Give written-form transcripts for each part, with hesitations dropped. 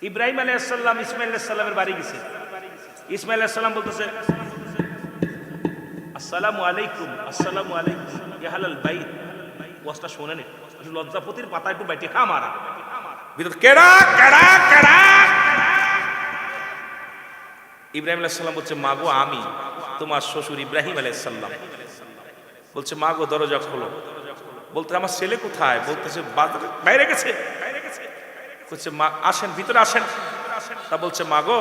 ইব্রাহিম আলাইহিস সালাম ইসমাইল আলাইহিস সালামের বাড়ি গেছে। ইসমাইল আলাইহিস সালাম বলতেছে আসসালামু আলাইকুম, আসসালামু আলাইকুম ইয়া আহলাল বাইত। ওয়াজটা শোনেন, একটু লজ্জাপতির পাতা একটু বাইটে খা মারা ভিতর কেডা কেডা কেডা। ইব্রাহিম আলাইহিস সালাম বলছে মাগো আমি তোমার শ্বশুর ইব্রাহিম আলাইহিস সালাম। বলছে মাগো দরজা খোলো। বলতে আমার ছেলে কোথায়? বলতেছে বাইরে গেছে। বলছে মা আসেন, ভিতরে আসেন। তা বলছে মাগো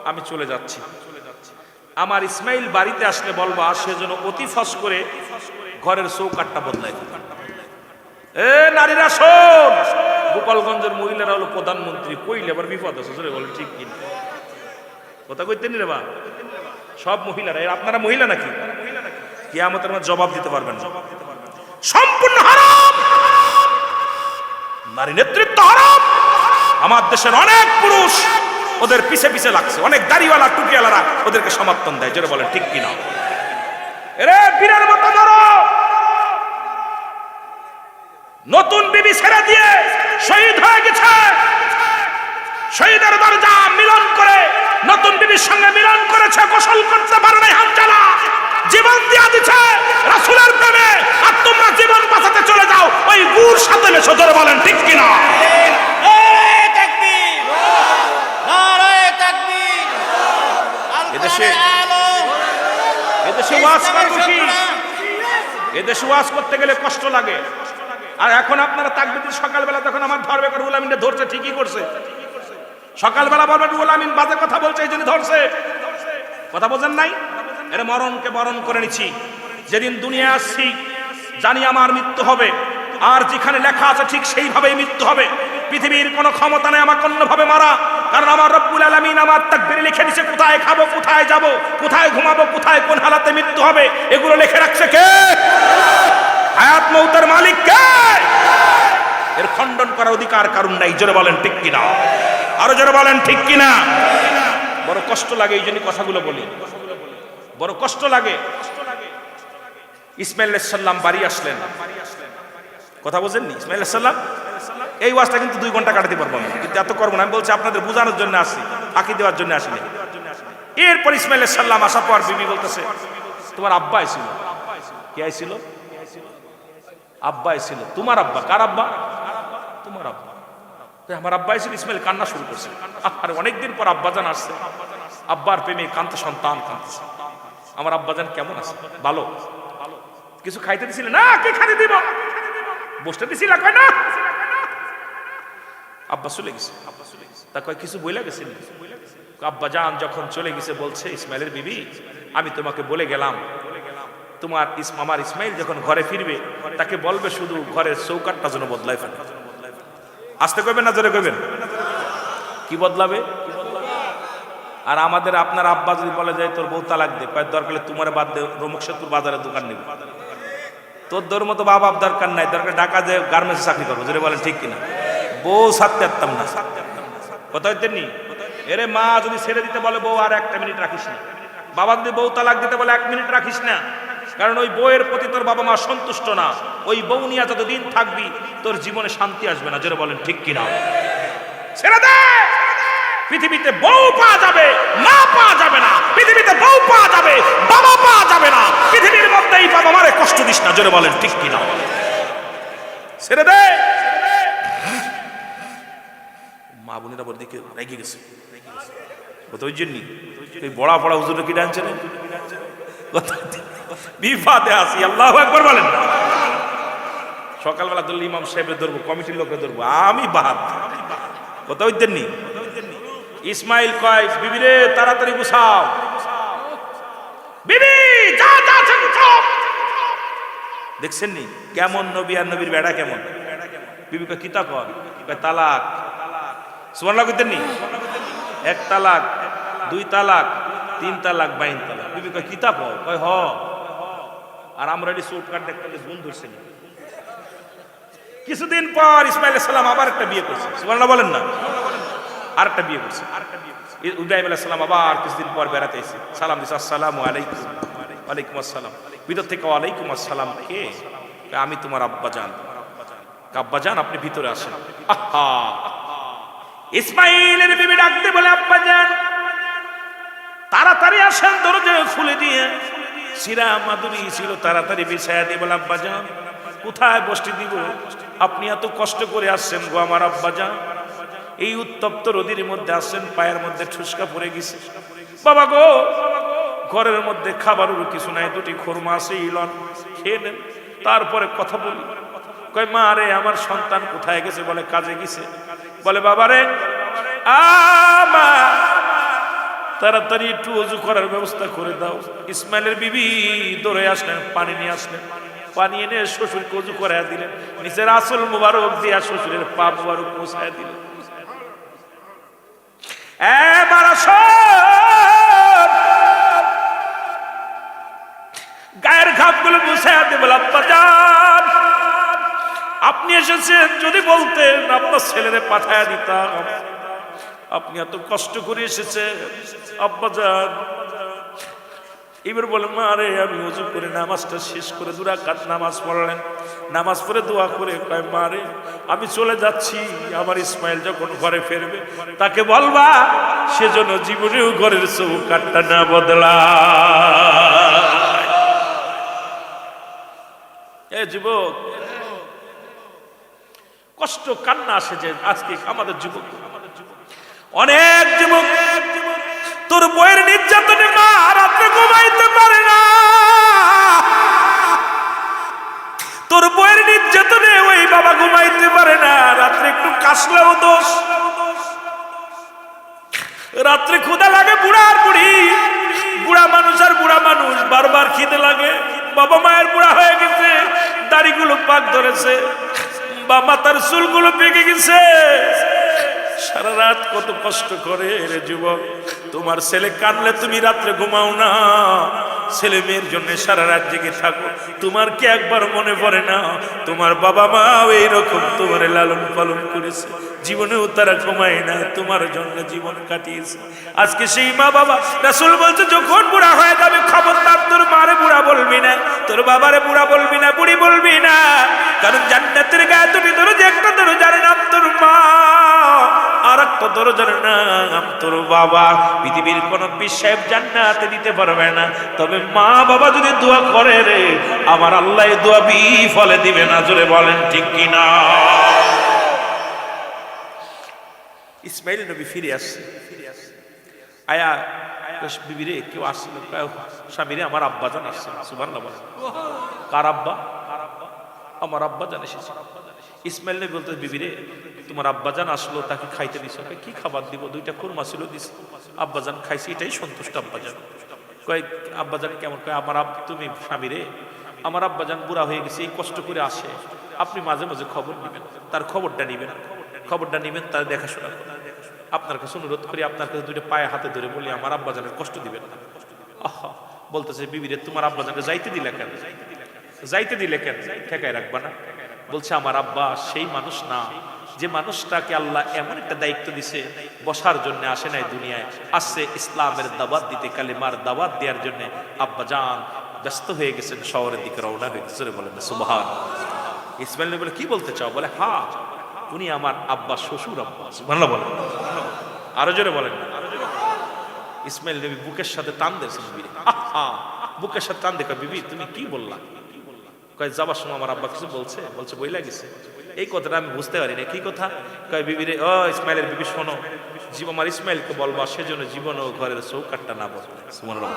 আমি চলে যাচ্ছি, আমার ইসমাইল বাড়িতে আসলে বলবা সেজন্য অতি ফস করে ঘরের চৌকাটটা বদলাই দিবে। এ নারীরা শোন, গোপালগঞ্জের মহিলারা হলো প্রধানমন্ত্রী, কইলে আবার বিপদ আছে। বলে ঠিক কিনা কথা কইতেন রে বা? সব মহিলারা, আপনারা মহিলা নাকি? কিয়ামতের মধ্যে জবাব দিতে পারবেন না। সম্পূর্ণ হারাম, নারী নেতৃত্ব হারাম। আমার দেশের অনেক পুরুষ ওদের পিছে পিছে লাগছে, অনেক দাড়িওয়ালা টুপিওয়ালারা ওদেরকে সমর্থন দেয়। জোরে বলেন ঠিক কিনা? এরে বীরের মতো ধরো, নতুন বিবি ছেড়ে দিয়ে শহীদ হয়ে গেছে, শহীদের দরজা মিলন করে নতুন বিবির সঙ্গে মিলন করেছে, গোসল করতে পারে নাই হানজালা, জীবন দিয়া দিছে রাসূলের প্রেমে। আর তোমরা জীবন বাঁচাতে চলে যাও ওই গুর সাথে মেশো। জোরে বলেন ঠিক কিনা? এদেশে ওয়াজ করতে গেলে কষ্ট লাগে। আর এখন আপনারা তাকবীর সকালবেলা তখন আমার ধরবে করে উলামিনটা ধরছে, ঠিকই করছে। সকালবেলা বলবেন উলামিন বাজে কথা বলছে এই জন্য ধরছে, কথা বোঝেন নাই? এর মরণকে বরণ করে নিচ্ছি। যেদিন দুনিয়ায় আসছি জানি আমার মৃত্যু হবে, আর যেখানে লেখা আছে ঠিক সেইভাবেই মৃত্যু হবে। পৃথিবীর কোনো ক্ষমতা নেই আমাকে অন্যভাবে মারা, কারণ আমার রব্বুল আলামিন আমার তাকদীরে লিখে দিয়েছে কোথায় খাবো, কোথায় যাব, কোথায় ঘুমাবো, কোথায় কোন হালাতে মৃত্যু হবে। এগুলো লিখে রাখছে কে? হায়াত মউতের মালিক কে? এর খণ্ডন করার অধিকার কারণ নাই। জোরে বলেন ঠিক কিনা? আরো জোরে বলেন ঠিক কিনা? বড় কষ্ট লাগে এই জন্য কথাগুলো বলি, বড় কষ্ট লাগে। ইসমাইল আলাইহিস সালাম বাড়ি আসলেন, কথা বোঝেননি? ইসমাইল আলাইহিস সালাম এই ওয়াজটা কিন্তু 2 ঘন্টা কাটাতে পারবো না, কিন্তু এত করবো না। আমি বলছি আপনাদের বোঝানোর জন্য আসি, ফাঁকি দেওয়ার জন্য আসিনি। এরপর ইসমাইল আলাইহিস সালাম আসার পর বিবি বলতেছে তোমার আব্বা আইছিল। কে আইছিল? আব্বা আইছিল। তোমার আব্বা? কার আব্বা? তোমার আব্বা। আমার আব্বা আইছিল। ইসমাইল কান্না শুরু করছে। আর অনেকদিন পর আব্বাজান আসছে, আব্বার প্রেমে কাঁদতে সন্তান কাঁদতেছে। আমার আব্বাজান কেমন আছে? ভালো। কিছু খাইতে দিছিলে? না। কে খাইতে দিব? বসতে দিছিল? কয় না। আব্বা চলে গেছে। তা কয় কিছু বইলা গেছিল? আব্বাজান যখন চলে গেছে বলছে ইসমাইলের বিবি আমি তোমাকে বলে গেলাম তোমার আমার ইসমাইল যখন ঘরে ফিরবে তাকে বলবে শুধু ঘরের চৌকাটটা যেন বদলাই ফেলে। আসতে কইবেন না জোরে কইবেন? কি বদলাবে? আর আমাদের আপনার আব্বা যদি বলে যায় তোর বউ তালাক দে, কয় দরকার তোমার বাদ দে, রমুকশেদপুর বাজারে দোকান নেবে। তোর মতো বাবা দরকার নাই, দরকার ঢাকা যে গার্মেন্টসে চাকরি করবো। জোরে বলেন ঠিক কিনা? বউ ছাড়তে পারতাম না, কথা হইতেন নি? এরে মা যদি ছেড়ে দিতে বলে বউ আর 1 মিনিট রাখিস না, বাবা যদি বউ তালাক দিতে বলে 1 মিনিট রাখিস না, কারণ ওই বউয়ের প্রতি তোর বাবা মা সন্তুষ্ট না। ওই বউ নিয়ে যতদিন থাকবি তোর জীবনে শান্তি আসবে না। জোরে বলেন ঠিক কিনা? ছেড়ে দে। পৃথিবীতে বউ পাওয়া যাবে, মা পাওয়া যাবে না। পৃথিবীতে বউ পাওয়া যাবে, বাবা পাওয়া যাবে না। পৃথিবীর মধ্যে এই বাবা মারে কষ্ট দিস না। জোরে বলেন ঠিক কিনা? ছেড়ে দে। মা বোনেরা বড় দিকে রেগে গেছে, ওই জন্যই এই বড়া পড়া হুজুরে কি ডানছে না, বিপদে আসি। আল্লাহু আকবার বলেন না। সকালবেলা ধরলে ইমাম সাহেবের ধরবো, কমিটির লোকরে ধরবো, আমি বাদ। কথা হইতেন নি? ইসমাইল কয় বিবি রে তাড়াতাড়ি গুছাও। বিবি যা যা গুছাও। দেখছেন নি কেমন নবী আর নবীর বেড়া কেমন? বিবি কয় কিতা কর? কয় তালাক। সুবহানাল্লাহ কইতেন নি? 1 তালাক, 2 তালাক, 3 তালাক, 22 তালাক। বিবি কয় কিতা কর? কয় হ। আর আমরা এটি চোট কাট দেখতে গুণ ধরছে না। কিছুদিন পর ইসমাইল আলাইহিস সালাম আবার একটা বিয়ে করছে। সুবহানাল্লাহ বলেন না? আরেকটা বিয়ে করছে। ইব্রাহিম আলাইহিস সালাম আবার কিছুদিন পর বেড়াতে এসে সালাম দিছে, আসসালামু আলাইকুম। ওয়ালাইকুম আসসালাম। ভিতর থেকে ওয়ালাইকুম আসসালাম। কে? আমি তোমার আব্বাজান। আব্বাজান আপনি ভিতরে আসেন। আহা ইসমাইলের বিবি ডাকতে বলে আব্বাজান তাড়াতাড়ি আসেন, দরজা খুলে দিয়ে সিরা মাদুরি ছিল তাড়াতাড়ি বিছায়া দিয়ে বলে আব্বাজান কোথায় বসতে দিব, আপনি এত কষ্ট করে আসছেন গো আমার আব্বাজান, এই উত্তপ্ত রোদের মধ্যে আসছেন, পায়ের মধ্যে ঠুসকা পড়ে গেছে। বাবা গো ঘরের মধ্যে খাবারের কিছু নাই, দুটি খুরমা আছে ইলন খেয়ে নেন, তারপরে কথা বলি। কয় মা রে আমার সন্তান কোথায় গেছে? বলে কাজে গেছে। বলে বাবা রে আমা তাড়াতাড়ি একটু ওযু করার ব্যবস্থা করে দাও। ইসমাইলের বিবি দৌড়ে আসলেন, পানি নিয়ে আসলেন, পানি এনে শ্বশুরকে ওযু করাইয়া দিলেন, নিচের আসল মুবারক দিয়া শ্বশুরের পা মুবারক মুছাইয়া দিলেন। গায়ের ঘামগুলো মুছাইয়া দিয়ে বলে আব্বাজান আপনি এসেছেন, যদি বলতেন আপনার ছেলেরে পাঠাইয়া দিতাম, আপনি এত কষ্ট করে এসেছেন আব্বাজান। এবার বলে মা রে আমি ওযু করে নামাজটা শেষ করে 2 রাকাত নামাজ পড়লেন, নামাজ পড়ে দোয়া করে কয় মা রে আমি চলে যাচ্ছি, আমার ইসমাইল যখন ঘরে ফিরবে তাকে বলবা সেজন্য জীবনেও ঘরের চৌকাঠটা না বদলায়। এ যুবক কষ্ট কান্না আসে যে আজকে আমাদের যুবক, অনেক যুবক তোর বইয়ের নির্যাতনে মা রাত্রে ঘুমাইতে পারে না, তোর বইয়ের নির্যাতনে ওই বাবা ঘুমাইতে পারে না, রাত্রে একটু কাশলেও দোষ, রাত্রে ক্ষুধা লাগে বুড়ার বুড়ি, বুড়া মানুষ আর বুড়া মানুষ বারবার খিদে লাগে, বাবা মায়ের বুড়া হয়ে গেছে, দাড়িগুলো পাক ধরেছে বা মাথার চুলগুলো পেকে গেছে, সারা রাত কত কষ্ট করে রে যুবক। তোমার ছেলে কাঁদলে তুমি রাত্রে ঘুমাও না, ছেলে মেয়ের জন্য সারা রাত জেগে থাকো, তোমার কি একবার মনে পড়ে না তোমার বাবা মা এইরকম তোমার লালন পালন করেছে, জীবনেও তারা ঘুমায় না, তোমার জন্য জীবন কাটিয়েছে। আজকে সেই মা বাবা, রাসূল বলছে যখন বুড়া হয়ে যাবে খবরদার তোর মারে বুড়া বলবি না, তোর বাবারে বুড়া বলবি না, বুড়ি বলবি না, কারণ জান্নাতের গায়ে দুটি দরজা, একটা দরজার নাম তোর মা, আর একটা দরজার নাম তোর বাবা। পৃথিবীর কোন পীর সাহেব জান্নাতে দিতে পারবে না, তবে মা বাবা যদি দোয়া করে রে আমার আল্লাহ দোয়া বিফলে দিবে না। জোরে বলেন ঠিক কিনা? ইসমাইল নবী ফিরে আসছে, আয়া বিবি রে কেউ আসছিল, স্বামী রে আমার আব্বাজান আসছে। সুবহানাল্লাহ বলেন। কার আব্বা? আমার আব্বাজান এসেছে। ইসমাইল নবী বলতে বিবি রে তোমার আব্বাজান আসলো, তাকে খাইতে দিছ? কি খাবার দিব? 2টা খুরমা ছিল দিছি, আব্বাজান খাইছি, এটাই সন্তুষ্ট আব্বাজান। কয় আব্বাজান কেমন? কয় আমার তুমি স্বামী রে আমার আব্বাজান বুড়া হয়ে গেছে, এই কষ্ট করে আসে, আপনি মাঝে মাঝে খবর নেবেন, তার খবরটা নেবেন, খবরটা নেবেন, তার দেখাশোনা করেন। আপনার কাছে অনুরোধ করি, আপনার কাছে 2টা পায়ে হাতে ধরে বলি আমার আব্বাজানের কষ্ট দিবেন না। আহা বলতেছে বিবি রে তোমার আব্বাজানকে যাইতে দিলে কেন? যাইতে দিলে কেন? ঠেকায় রাখবা না? বলছে আমার আব্বা সেই মানুষ না, যে মানুষটাকে আল্লাহ এমন একটা দায়িত্ব দিছে, বসার জন্য আসে নাই দুনিয়ায়, আসছে ইসলামের দাওয়াত দিতে, কালিমার দাওয়াত দেওয়ার জন্য। আব্বাজান ব্যস্ত হয়ে গেছেন, শহরের দিকে রওনা হয়ে গেছে। বলেন সুবহানাল্লাহ। ইসমাইল নবী বলে কি বলতে চাও? বলে হ্যাঁ উনি আমার আব্বা, শ্বশুর আব্বা। সুবহানাল্লাহ বলেন, আরো জোরে বলেন। ইসমাইল নবী বুকের সাথে টান দিয়েছেন বিবি, বুকের সাথে টান দেখো বিবি তুমি কি বললা? কয় যাবার সময় আমার আব্বা কিছু বলছে? বলছে বইলা গেছে। এই কথাটা আমি বুঝতে পারি না, কি কথা? কয় বিবি রে ও ইসমাইলের বিবি শোনো, আমার ইসমাইলকে বলবা সেজন্য জীবন ও ঘরের চৌকাঠটা না বদলায়। সুবহানাল্লাহ।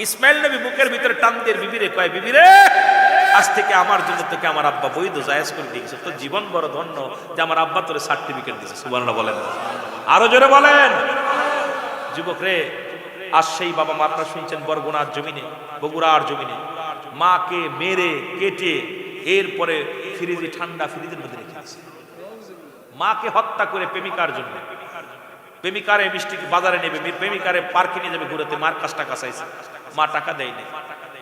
ইসমাইল নবী বুকের ভিতরে টান দিয়ে বিবি রে কয় বিবি রে আজ থেকে আমার জন্য তোকে আমার আব্বা বৈধ জায়েজ করে দিয়েছে, তোর জীবন বড় ধন্য যে আমার আব্বা তোর সার্টিফিকেট দিয়েছে। সুবহানাল্লাহ বলেন, আরো জোরে বলেন। যুবক রে আজ সেই বাবা মা আপনারা শুনছেন বরগুনার জমিনে, বগুড়ার জমিনে মাকে মেরে কেটে এরপরে ফ্রিজে, ঠান্ডা ফ্রিজের মধ্যে রেখে দিয়েছে। মাকে হত্যা করে প্রেমিকার জন্য, প্রেমিকারে মিষ্টি বাজারে নেবে, প্রেমিকারে পার্কে নিয়ে যাবে ঘুরাতে, মার কাজটা কাছাইছে, মা টাকা দেয়নি।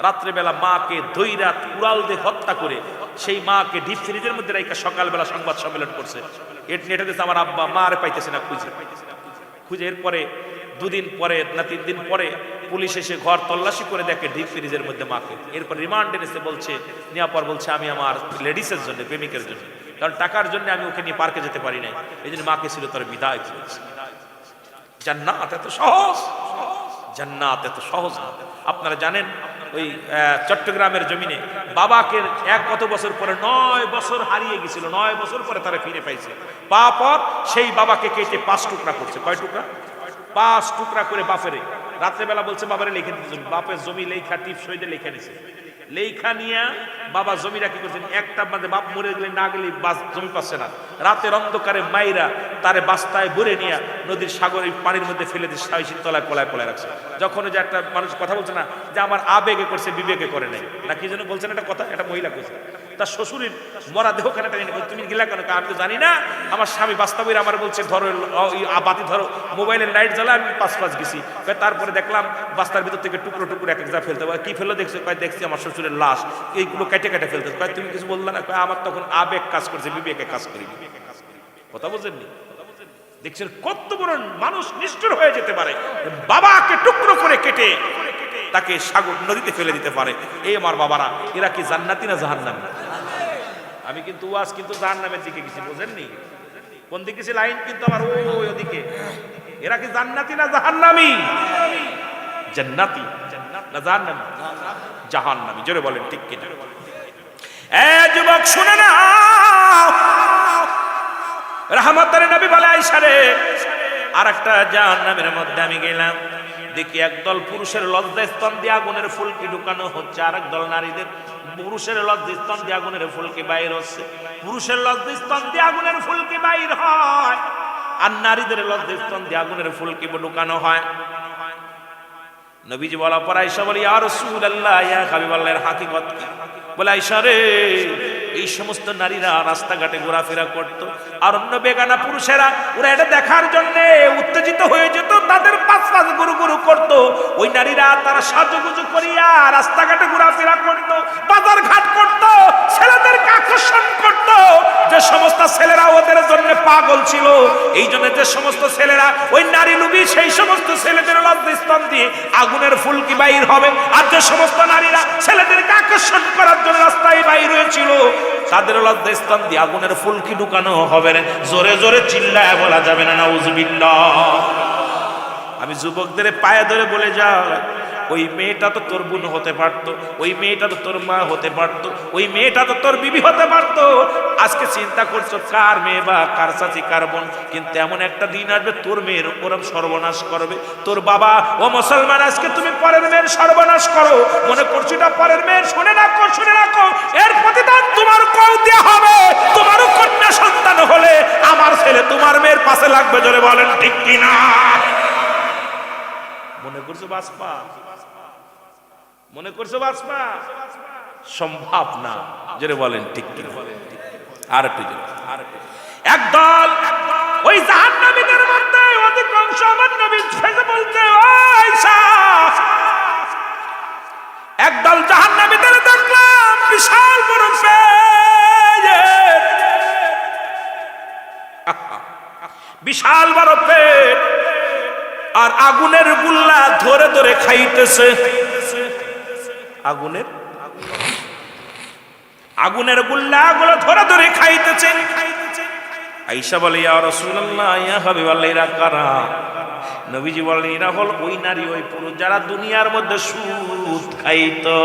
রাত্রেবেলা মাকে ধৈরা উড়াল দিয়ে হত্যা করে সেই মাকে ডিপ ফ্রিজের মধ্যে রেখে সকালবেলা সংবাদ সম্মেলন করছে। নেটে দিচ্ছে আমার আব্বা মারে পাইতেছে না, খুঁজে এরপরে 2 দিন পরে না 3 দিন পরে পুলিশ এসে ঘর তল্লাশি করে দেখে ডিপ ফ্রিজের মধ্যে মাকে। এরপর রিমান্ডে এসে বলছে, নেওয়ার পর বলছে আমি আমার লেডিসের জন্য, প্রেমিকের জন্য কারণ টাকার জন্য আমি ওকে নিয়ে পার্কে যেতে পারি নাই, এই জন্য মাকে ছিল তার বিদায় করেছে। জান্নাত এত সহজ, জান্নাত এত সহজ না। আপনারা জানেন ওই চট্টগ্রামের জমিনে বাবাকে কত বছর পরে 9 বছর হারিয়ে গেছিল, 9 বছর পরে তারা ফিরে পাইছে। পাওয়ার পর সেই বাবাকে কেটে 5 টুকরা করছে। কয় টুকরা? 5 টুকরা করে বাপেরে রাত্রেবেলা বলছে বাবারে লিখে দিতে। বাপের জমি লেখা টিপ সইতে লিখে দিছে। লেখা নিয়ে বাবা জমিরা কি করছেন, একটা মাঝে বাপ মরে গেলে না গেলে জমি পাচ্ছে না, রাতের অন্ধকারে মাইরা তারে বাস্তায় ভরে নিয়ে নদীর সাগরের পানির মধ্যে ফেলে দিয়ে সাইসির তলায় কলায় কলায় রাখছে। যখন যে একটা মানুষ কথা বলছে না যে আমার আবেগে করছে বিবেকে করে নাই, না কি যেন বলছেন একটা কথা, একটা মহিলা কইছে তার শ্বশুরের মরা দেহ খানা টানি, তুমি গেলা কেন? আমি তো জানি না, আমার স্বামী বাস্তবের আমার বলছে ধরো বাতি ধরো, মোবাইলের লাইট জ্বালা, আমি 5 গেছি। তারপরে দেখলাম বাস্তার ভিতর থেকে টুকরো টুকরো এক যা ফেলতে, কি ফেলো দেখছো? দেখছি আমার শ্বশুরের লাশ, এইগুলো কেটে কেটে ফেলতে। তুমি কিছু বললা না? আমার তখন আবেগ কাজ করছে, বিবেকে কাজ করি। কথা বুঝেননি? দেখছেন কত বড় মানুষ নিষ্ঠুর হয়ে যেতে পারে, বাবাকে টুকরো করে কেটে তাকে সাগর নদীতে ফেলে দিতে পারে। এই আমার বাবারা, এরা কি জান্নাতি না জাহান্নামী? আমি কিন্তু ওয়াজ কিন্তু জাহান্নামের দিকে গেছি, বুঝেননি? কোন দিকে গেছি? লাইন কিন্তু আমার ওই ওদিকে। এরা কি জান্নাতি না জাহান্নামী? জান্নাতি না জাহান্নামী? জাহান্নামী। জোরে বলেন ঠিক কিনা? যুবক শুনে না, রহমতের নবী বলে আয়েশা রে, আরেকটা জাহান্নামের মধ্যে আমি গেলাম, দেখি একদল পুরুষের লজ্জাস্থান দিয়ে আগুনের ফুলকি ঢুকানো হচ্ছে, আরেক দল নারীদের পুরুষের লজ্জাস্থান দিয়ে আগুনের ফুলকি বাইর হচ্ছে। পুরুষের লজ্জাস্থান দিয়ে আগুনের ফুলকি বাইর হয়, আর নারীদের লজ্জাস্থান দিয়ে আগুনের ফুলকি ঢুকানো হয়। নবীজি বলা পর আয়েশা বলি, ইয়া রাসূলুল্লাহ, ইয়া হাবিবাল্লাহর হাকিকত কি? বলে আয়েশা রে, এই সমস্ত নারীরা রাস্তাঘাটে ঘোরাফেরা করত, আর অন্য বেগানা পুরুষেরা ওরা এটা দেখার জন্য উত্তেজিত হয়ে যেত, তাদের পাঁচ গুরু গুরু করত। ওই নারীরা তারা সাজুগুজু করিয়া রাস্তাঘাটে ঘোরাফেরা করত, বাজার ঘাট করত, ছেলেদেরকে আকর্ষণ করত। যে সমস্ত ছেলেরা ওদের জন্য পাগল ছিল, এই জন্য যে সমস্ত ছেলেরা ওই নারী লোভী, সেই সমস্ত ছেলেদের লজ্জাস্থান দিয়ে আগুনের ফুলকি বাইর হবে। আর যে সমস্ত নারীরা ছেলেদেরকে আকর্ষণ করার জন্য রাস্তায় বাইর হয়েছিল, তাদের লজ্জাস্থান দিয়ে আগুনের ফুলকি ঢুকানো হবে। জোরে জোরে চিল্লায় বলা যাবে না নাউজুবিল্লাহ। আমি যুবকদের পায়ে ধরে বলে যাও, ওই মেয়েটা তো তোর বোন হতে পারতো, ওই মেয়েটা তো তোর মা হতে পারতো, ওই মেয়েটা তো তোর বিবি হতে পারতো। আজকে চিন্তা করছো কার মেয়ে বা কার চাচি কার বোন, কিন্তু এমন একটা দিন আসবে তোর মেয়ের ওরম সর্বনাশ করবে তোর বাবা। ও মুসলমান, আজকে তুমি পরের মেয়ের সর্বনাশ করো, মনে করছো এটা পরের মেয়ের, শুনে রাখো, শুনে রাখো, এর প্রতিদান তোমার কও দেয়া হবে। তোমারও কন্যা সন্তান হলে আমার ছেলে তোমার মেয়ের পাশে লাগবে। জোরে বলেন ঠিক কিনা? মনে করছো বাসপা? মনে করছো বাসপা? সম্ভব না। জোরে বলেন ঠিক কিনা? আর একটু একদল ওই জাহান্নামীদের মধ্যে অধিকাংশ আমার নবী ফেলে বলতে, আয়েশা, একদল জাহান্নামীদের দেখলাম বিশাল বড় পেট, বিশাল বড় পেট, আর আগুনের গুল্লা ধরে ধরে খাইতেছে। আগুনের গুল্লা গুলো ধরে ধরে খাইতেছে। আয়েশা বলে, ইয়া রাসূলুল্লাহ, ইয়া হাবিবাল্লাহ, এরা কারা? নবীজি বলেন, এরা হল ওই নারী ওই পুরুষ যারা দুনিয়ার মধ্যে সুদ খাইতো।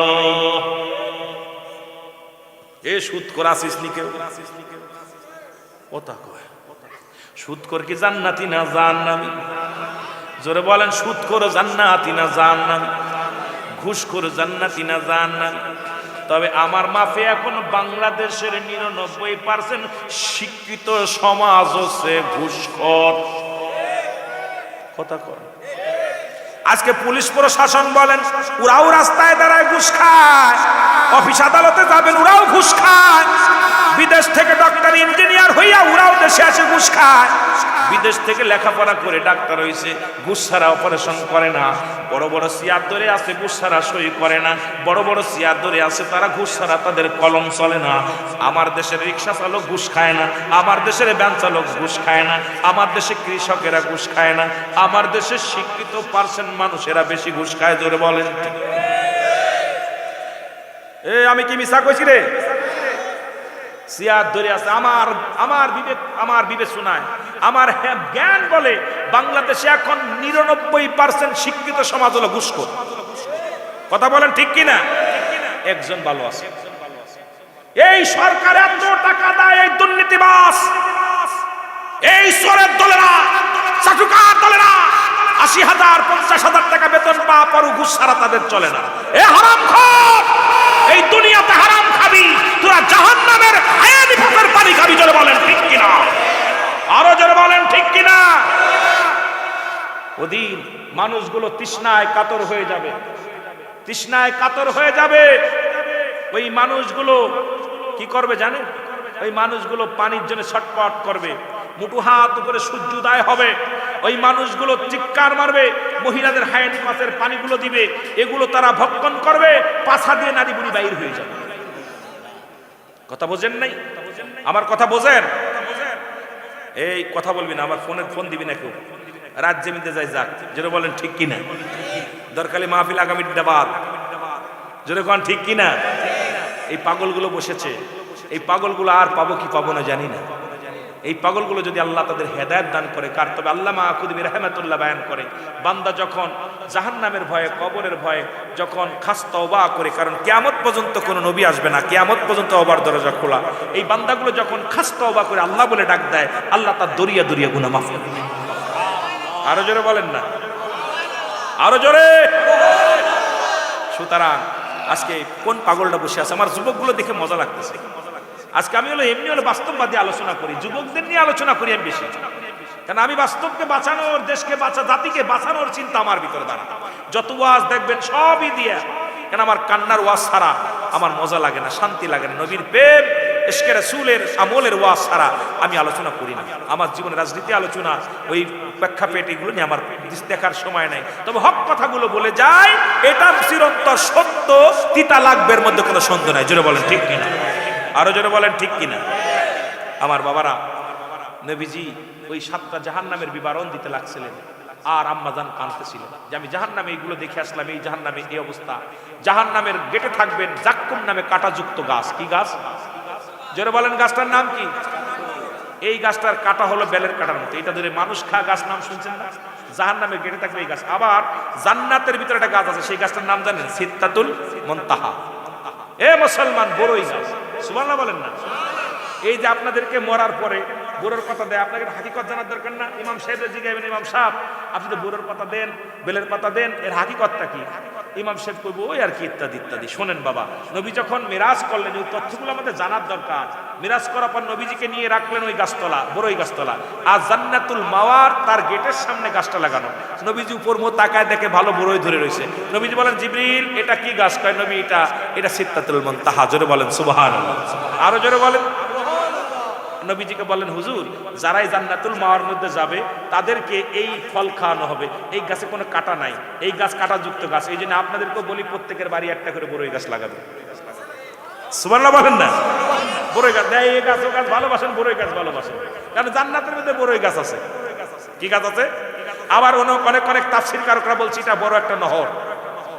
এ সুদ কর আসিস নি কেউ? কথা কয়, সুদ কর কি জান্নাতি না জাহান্নামী? জোরে বলেন, সুদ করো জান্নাতি না জাহান্নামী? ঘুষ করো জান্নাতি না জাহান্নামী? তবে আমার মাফে এখন বাংলাদেশের 99% শিক্ষিত সমাজ হচ্ছে ঘুষখোর। কথা কয়। আজকে পুলিশ প্রশাসন বলেন, ওরাও রাস্তায় দাঁড়ায় ঘুষ খায়, অফিস আদালতে যাবেন ওরাও ঘুষ খায়, বিদেশ থেকে ডক্টর ইঞ্জিনিয়ার হইয়া ওরাও দেশে আসে ঘুষ খায়, বিদেশ থেকে লেখাপড়া করে ডাক্তার হইছে, ঘুষ ছাড়া অপারেশন করে না, বড় বড় চেয়ার ধরে আছে ঘুষ ছাড়া সই করে না, বড় বড় চেয়ার ধরে আছে তারা ঘুষ ছাড়া তাদের কলম চলে না। আমার দেশের রিক্সা চালক ঘুষ খায় না, আমার দেশের ভ্যান চালক ঘুষ খায় না, আমার দেশে কৃষকেরা ঘুষ খায় না, আমার দেশের শিক্ষিত পার্সেন্ট মানুষেরা বেশি ঘুষ খায়। জোরে বলেন। আমি কি মিছা কইছি রে? সিয়াদ ধরে আছে। আমার বিবেচনায়, আমার জ্ঞান বলে বাংলাদেশে এখন 99% শিক্ষিত সমাজ হলো ঘুষখোর। কথা বলেন ঠিক কিনা? একজন ভালো আছে। এই সরকার এত টাকা দেয়, এই দুর্নীতিবাজ, এই চোরের দলেরা, চাটুকার দলেরা 80,000 50,000 টাকা বেতন পাওয়া পরও ঘুষ ছাড়া তাদের চলে না। এ হারামখোর, এই দুনিয়াতে হারাম খাবি, তোরা জাহান্নামের হায়ানি পাপের পানি খাবি। জোরে বলেন ঠিক কিনা? আরো জোরে বলেন ঠিক কিনা? ওদিন মানুষগুলো তৃষ্ণায় কাতর হয়ে যাবে, তৃষ্ণায় কাতর হয়ে যাবে। ওই মানুষগুলো কি করবে জানেন? ওই মানুষগুলো পানির জন্য ছটপট করবে, মুঠো হাত উপরে সূর্য উদয় হবে, ওই মানুষগুলো চিৎকার মারবে, মহিলাদের হায়ানি মাছের পানিগুলো দিবে, এগুলো তারা ভক্ষণ করবে, পাছা দিয়ে নারী বুড়ি বাইর হয়ে যাবে। কথা বোঝেন নাই? আমার কথা বোঝেন? এই কথা বলবি না, আমার ফোন দিবি না কেউ, রাত জেমিতে যাই যাক। যেটা বলেন ঠিক কিনা? দরকারি মাহফিল আগামী বাদ, যেটা কোন ঠিক কিনা? এই পাগলগুলো বসেছে, এই পাগলগুলো আর পাবো কি পাবো না জানি না। এই পাগলগুলো যদি আল্লাহ তাদের হেদায়েত দান করে, কার তবে আল্লামা খুদবি রাহমাতুল্লাহ বয়ান করে, বান্দা যখন জাহান্নামের ভয়ে, কবরের ভয়ে যখন খাস তওবা করে, কারণ কিয়ামত পর্যন্ত কোনো নবী আসবে না, কিয়ামত পর্যন্ত তওবার দরজা খোলা, এই বান্দাগুলো যখন খাস তওবা করে আল্লাহ বলে ডাক দেয়, আল্লাহ তার দরিয়া দরিয়া গুনাহ মাফ করে দেয়। আরো জোরে বলেন না, আরো জোরে। সুতরাং আজকে কোন পাগলটা বসে আছে? আমার যুবকগুলো দেখে মজা লাগতেছে। আজকে আমি এমনি বাস্তববাদী আলোচনা করি, যুবকদের নিয়ে আলোচনা করি আমি বেশি, কারণ আমি বাস্তবকে বাঁচানোর, দেশকে জাতিকে বাঁচানোর চিন্তা আমার ভিতরে দাঁড়া। যত ওয়াজ দেখবেন সবই দিয়া, কেন আমার কান্নার ওয়াজ ছাড়া আমার মজা লাগে না, শান্তি লাগে না। নবীর প্রেম, ইশকে রাসূলের আমলের ওয়াজ ছাড়া আমি আলোচনা করি না। আমার জীবনে রাজনীতি আলোচনা, ওই প্রেক্ষাপট এগুলো নিয়ে আমার দেখার সময় নাই। তবে হক কথাগুলো বলে যায়, এটা চিরন্তর সত্য, তিতা লাগবের মধ্যে কোনো সন্দেহ নাই। জোরে বলেন ঠিক কিনা? আরো জোরে বলেন ঠিক কিনা? আমার বাবারা, নবীজি ওই 7টা জাহান্নামের বিবরণ দিতে লাগছিলেন, আর আম্মাজান কাঁদতেছিলেন যে আমি জাহান্নামে এইগুলো দেখে আসলাম, এই জাহান্নামে এই অবস্থা। জাহান্নামের গেটে থাকবেন জাক্কুম নামে কাঁটাযুক্ত গাছ। কি গাছ? জোরে বলেন, গাছটার নাম কি? এই গাছটার কাঁটা হলো বেলের কাঁটার মতো, এটা ধরে মানুষ খায় গাছ, নাম শুনছেন না? জাহান্নামের গেটে থাকবে এই গাছ। আবার জান্নাতের ভিতরে একটা গাছ আছে, সেই গাছটার নাম জানেন? সিদরাতুল মুনতাহা। এ মুসলমান, বড়ই গাছ। সুবহানাল্লাহ বলেন না? এই যে আপনাদেরকে মরার পরে বড়োর পাতা দেয়, আপনাকে হাকিকত জানার দরকার না? ইমাম সাহেবের জিজ্ঞাসা, ইমাম সাহেব আপনি তো বড়োর পাতা দেন, বেলের পাতা দেন, এর হাকিকতটা কি? ইমাম সাহেব কইব ওই আর কি, ইত্যাদি ইত্যাদি। শোনেন বাবা, নবী যখন মিরাজ করলেন, ওই তথ্যগুলো আমাদের জানার দরকার। মিরাজ করার পর নবীজিকে নিয়ে রাখলেন ওই গাছতলা, বড়ই গাছতলা, আর জান্নাতুল মাওয়ার তার গেটের সামনে গাছটা লাগানো। নবীজি উপর মুখ তাকায় দেখে ভালো বড়ই ধরে রয়েছে। নবীজি বলেন, জিবরিল এটা কি গাছ? কয় নবী এটা সিদরাতুল মুনতাহা। জোরে বলেন সুবহানাল্লাহ। আরো জোরে বলেন। নবীজিকে বলেন, হুজুর যারাই জান্নাতুল মাওয়ার মধ্যে যাবে তাদেরকে এই ফল খাওয়ানো হবে, এই গাছে কোনো কাঁটা নাই, এই গাছ কাঁটাযুক্ত গাছ। এই জন্য আপনাদেরকেও বলি, প্রত্যেকের বাড়ি একটা করে বড়ই গাছ লাগাবে। সুবহানাল্লাহ বলেন না? বড়ই গাছ দেয়, এই গাছ ও গাছ ভালোবাসেন, বড়ই গাছ ভালোবাসেন, কারণ জান্নাতের মধ্যে বড়ই গাছ আছে। কি গাছ আছে? আবার অনেক অনেক তাফসীরকারকরা বলছে এটা বড় একটা নহর,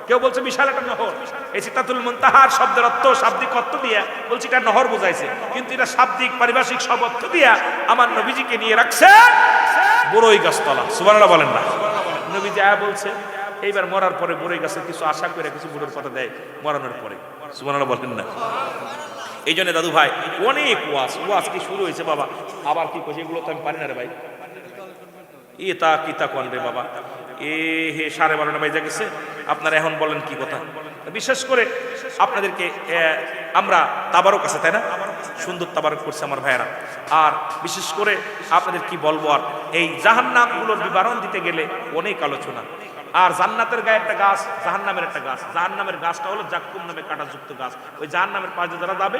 কেউ বলছে বিশাল একটা নহর। এই সিদরাতুল মুনতাহার শব্দের অর্থ, শাব্দিক অর্থ দিয়া বলছে এটা নহর বোঝাইছে, কিন্তু এটা শাব্দিক পারিভাষিক সব অর্থ দিয়া আমার নবীজিকে নিয়ে রাখছে বড়ই গাছতলা। সুবহানাল্লাহ বলেন না? নবীজি আয়া বলছে, এইবার মরার পরে বড়ই গাছের কিছু আশা করে কিছু বুড়োর পাতা দেয় মরানোর পরে। সুবহানাল্লাহ বলেন না? এই জন্য দাদু ভাই, অনেক ওয়াজ কি শুরু হয়েছে বাবা, আবার কি কইছে, এগুলো তো আমি পারি না রে ভাই। এটা কিতা কোন রে বাবা, হে 12:30 বাজে গেছে, আপনারা এখন বলেন কি কথা? বিশেষ করে আপনাদেরকে আমরা তাবারক আছে, তাই না? সুন্দর তাবারক করছে আমার ভাইয়েরা। আর বিশেষ করে আপনাদের কি বলবো, আর এই জাহান্নামগুলোর বিবরণ দিতে গেলে অনেক আলোচনা। আর জান্নাতের গায়ে একটা গাছ, জাহান্নামের একটা গাছ। জাহান্নামের গাছটা হলো জাক্কুম নামে কাঁটাযুক্ত গাছ। ওই জাহান্নামের পাশে যারা যাবে